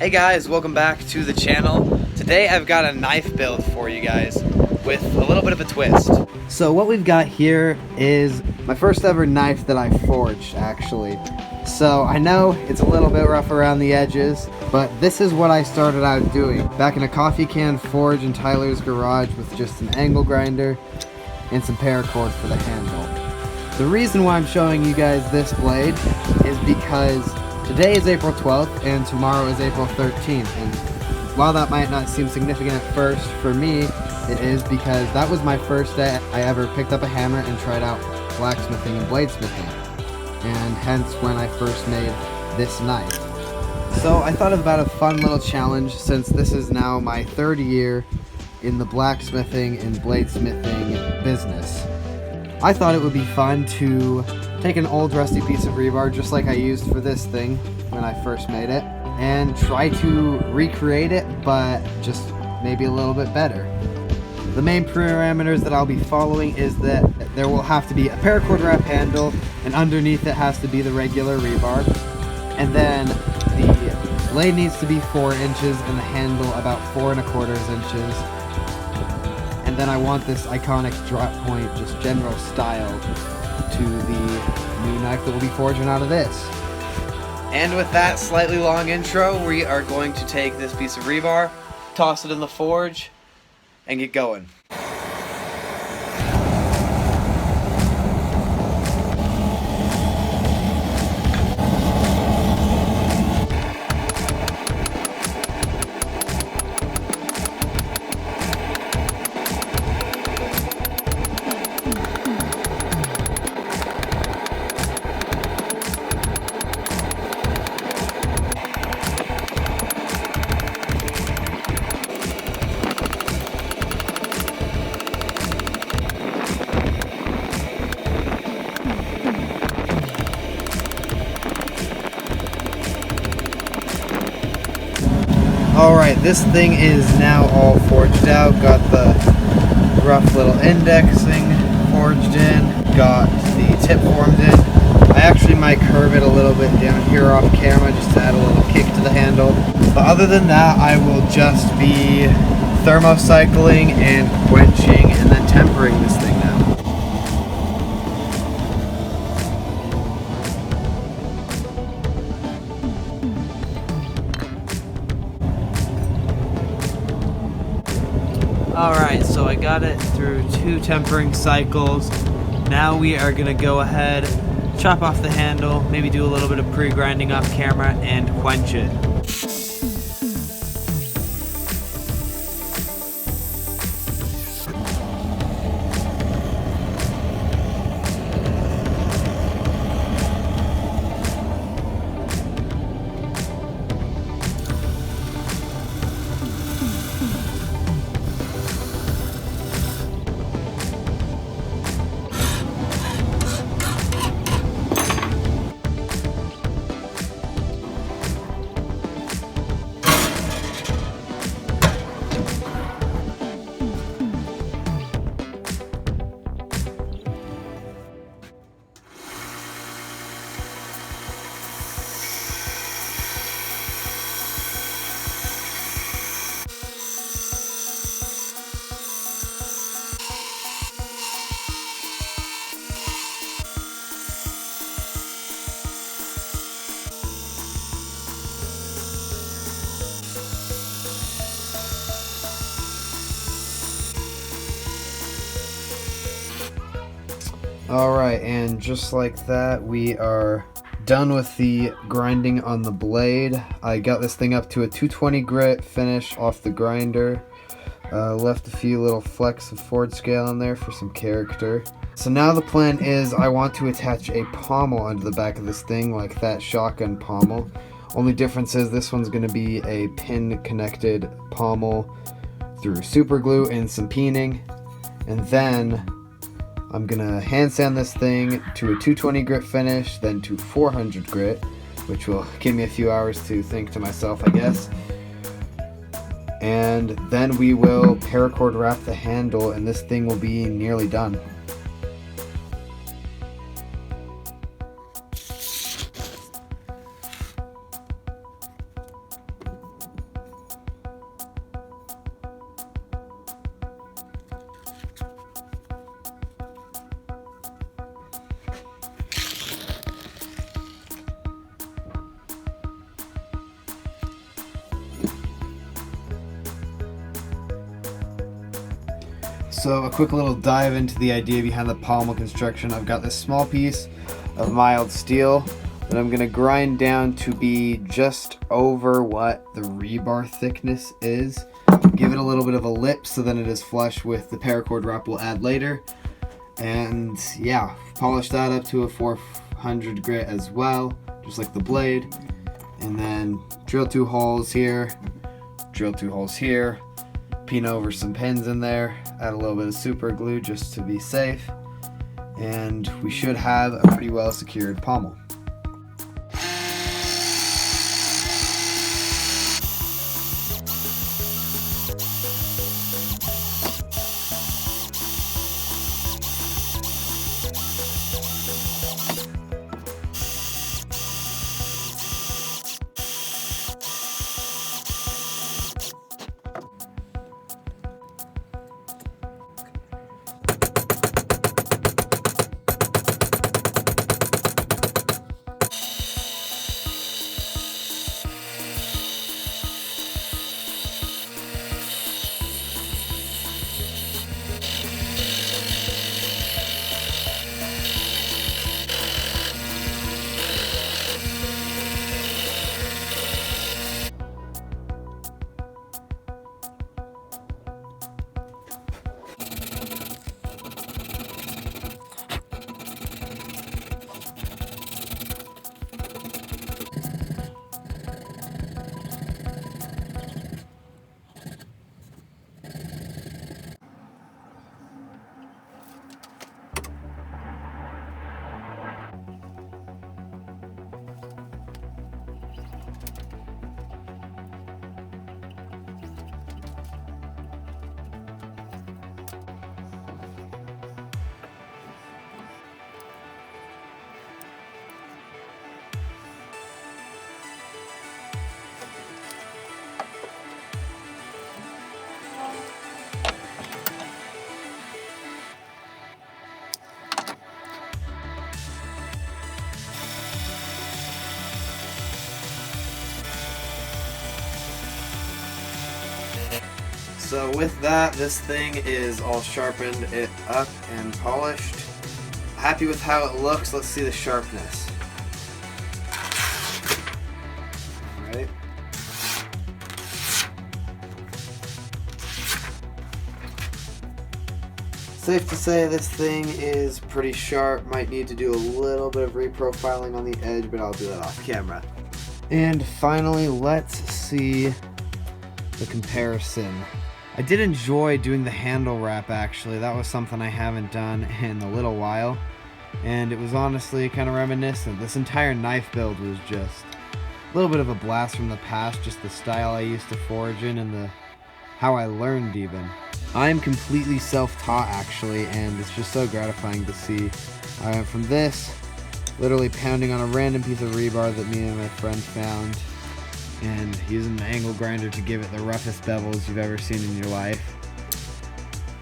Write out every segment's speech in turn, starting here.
Hey guys, welcome back to the channel. Today I've got a knife build for you guys with a little bit of a twist. So what we've got here is my first ever knife that I forged, actually. So I know it's a little bit rough around the edges, but this is what I started out doing. Back in a coffee can forge in Tyler's garage with just an angle grinder and some paracord for the handle. The reason why I'm showing you guys this blade is because today is April 12th and tomorrow is April 13th, and while that might not seem significant at first, for me it is, because that was my first day I ever picked up a hammer and tried out blacksmithing and bladesmithing, and hence when I first made this knife. So I thought about a fun little challenge, since this is now my third year in the blacksmithing and bladesmithing business. I thought it would be fun to take an old rusty piece of rebar, just like I used for this thing when I first made it, and try to recreate it, but just maybe a little bit better. The main parameters that I'll be following is that there will have to be a paracord wrap handle, and underneath it has to be the regular rebar, and then the blade needs to be 4 inches and the handle about 4 1/4 inches. And then I want this iconic drop point, just general style, to the new knife that will be forging out of this. And with that slightly long intro, we are going to take this piece of rebar, toss it in the forge, and get going. Alright, this thing is now all forged out. Got the rough little indexing forged in, got the tip formed in. I actually might curve it a little bit down here off camera just to add a little kick to the handle. But other than that, I will just be thermocycling and quenching and then tempering this thing now. Alright, so I got it through 2 tempering cycles. Now we are going to go ahead, chop off the handle, maybe do a little bit of pre-grinding off camera, and quench it. Alright, and just like that, we are done with the grinding on the blade. I got this thing up to a 220 grit finish off the grinder. Left a few little flecks of Ford scale in there for some character. So now the plan is I want to attach a pommel onto the back of this thing, like that shotgun pommel. Only difference is this one's going to be a pin connected pommel through super glue and some peening. And then I'm gonna hand sand this thing to a 220 grit finish, then to 400 grit, which will give me a few hours to think to myself, I guess. And then we will paracord wrap the handle, and this thing will be nearly done. So a quick little dive into the idea behind the Pommel Construction. I've got this small piece of mild steel that I'm going to grind down to be just over what the rebar thickness is. Give it a little bit of a lip so then it is flush with the paracord wrap we'll add later. And yeah, polish that up to a 400 grit as well, just like the blade. And then drill 2 holes here, drill 2 holes here, pin over some pins in there, add a little bit of super glue just to be safe, and we should have a pretty well secured pommel. So with that, this thing is all sharpened it up and polished. Happy with how it looks. Let's see the sharpness. Alright. Safe to say this thing is pretty sharp. Might need to do a little bit of reprofiling on the edge, but I'll do that off camera. And finally, let's see the comparison. I did enjoy doing the handle wrap actually. That was something I haven't done in a little while. And it was honestly kind of reminiscent. This entire knife build was just a little bit of a blast from the past. Just the style I used to forge in and how I learned even. I'm completely self-taught actually, and it's just so gratifying to see. I went from this, literally pounding on a random piece of rebar that me and my friend found, and using the angle grinder to give it the roughest bevels you've ever seen in your life,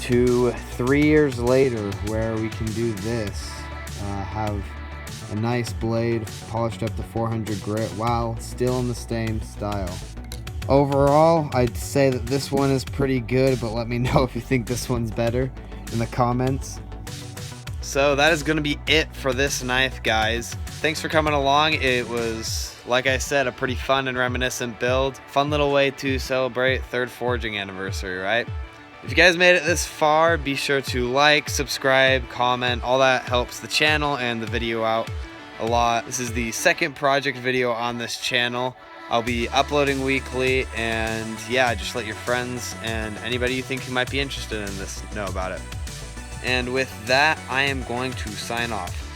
to 3 years later where we can do this, have a nice blade polished up to 400 grit while still in the same style. Overall, I'd say that this one is pretty good, but let me know if you think this one's better in the comments. So that is going to be it for this knife, guys. Thanks for coming along. It was, like I said, a pretty fun and reminiscent build. Fun little way to celebrate 3rd forging anniversary, right? If you guys made it this far, be sure to like, subscribe, comment. All that helps the channel and the video out a lot. This is the 2nd project video on this channel. I'll be uploading weekly, and yeah, just let your friends and anybody you think who might be interested in this know about it. And with that, I am going to sign off.